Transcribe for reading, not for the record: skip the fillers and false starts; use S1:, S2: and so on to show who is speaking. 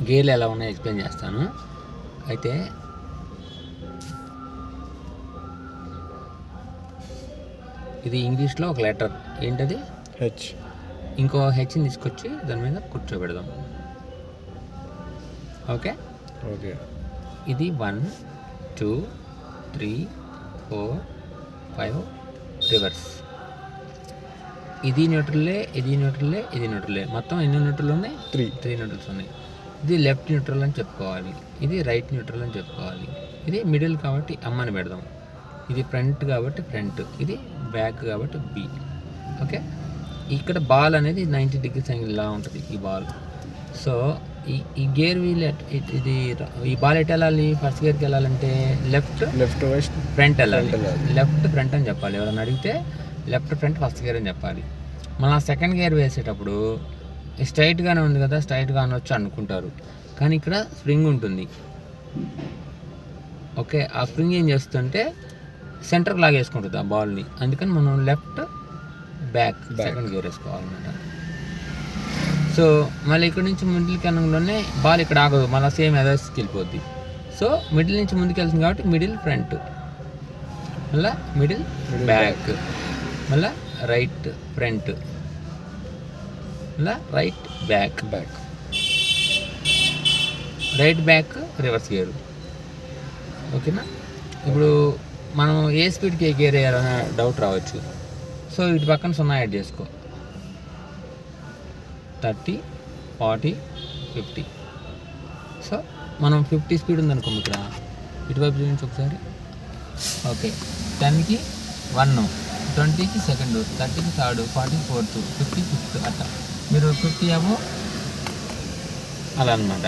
S1: గేర్లు ఎలా ఉన్నాయో ఎక్స్ప్లెయిన్ చేస్తాను. అయితే ఇది ఇంగ్లీష్లో ఒక లెటర్ ఏంటది
S2: హెచ్.
S1: ఇంకో హెచ్ని తీసుకొచ్చి దాని మీద కూర్చోబెడదాం. Okay
S2: okay.
S1: ఇది 1 2 3 4 5 రివర్స్. ఇది న్యూట్రల్లే, ఇది న్యూట్రల్లే, ఇది న్యూట్రల్లే. మొత్తం ఎన్ని న్యూట్రల్ ఉన్నాయి? 3 న్యూట్రల్స్ ఉన్నాయి. ఇది లెఫ్ట్ న్యూట్రల్ అని చెప్పుకోవాలి, ఇది రైట్ న్యూట్రల్ అని చెప్పుకోవాలి. ఇది మిడిల్ కాబట్టి అమ్మని పెడదాం. ఇది ఫ్రంట్ కాబట్టి ఫ్రంట్, ఇది బ్యాక్ కాబట్టి బి. ఓకే. ఇక్కడ బాల్ అనేది 90 డిగ్రీస్ యాంగిల్ ఇలా ఉంటుంది ఈ బాల్. సో ఈ గేర్ వీల్ ఇది ఈ బాల్ ఎటు వెళ్ళాలి? ఫస్ట్ గేర్కి వెళ్ళాలంటే లెఫ్ట్ ఫ్రంట్ వెళ్ళాలి. లెఫ్ట్ ఫ్రంట్ అని చెప్పాలి. ఎవరైనా అడిగితే లెఫ్ట్ ఫ్రంట్ ఫస్ట్ గేర్ అని చెప్పాలి. మళ్ళీ సెకండ్ గేర్ వేసేటప్పుడు స్ట్రైట్గానే ఉంది కదా, స్ట్రైట్గా అనొచ్చు అనుకుంటారు, కానీ ఇక్కడ స్ప్రింగ్ ఉంటుంది. ఓకే. ఆ స్ప్రింగ్ ఏం చేస్తుంటే సెంటర్కి లాగేసుకుంటుంది ఆ బాల్ని. అందుకని మనం లెఫ్ట్ బ్యాక్ సెకండ్ గేర్ వేసుకోవాలన్నమాట. సో మళ్ళీ ఇక్కడ నుంచి మిడిల్కి అనగానే బాల్ ఇక్కడ ఆగదు, మళ్ళీ సేమ్ అదర్స్కి వెళ్ళిపోద్ది. సో మిడిల్ నుంచి ముందుకు వెళ్తుంది కాబట్టి మిడిల్ ఫ్రంట్, మళ్ళీ మిడిల్ బ్యాక్, మళ్ళీ రైట్ ఫ్రంట్, మళ్ళీ right back, right back reverse gear. ఓకేనా? ఇప్పుడు మనం ఏ స్పీడ్కి ఏ గేర్ వేయాలనే డౌట్ రావచ్చు. సో ఇటు పక్కన 0 యాడ్ చేసుకో. 30 40 50. సో మనం 50 స్పీడ్ ఉందనుకో ఇక్కడ, ఇటువైపు చూపించి ఒకసారి. ఓకే. 10కి 1, 20కి సెకండ్, 30కి థర్డ్, 40కి ఫోర్త్, 50కి ఫిఫ్త్. అట్లా మీరు 50 అలా అనమాట.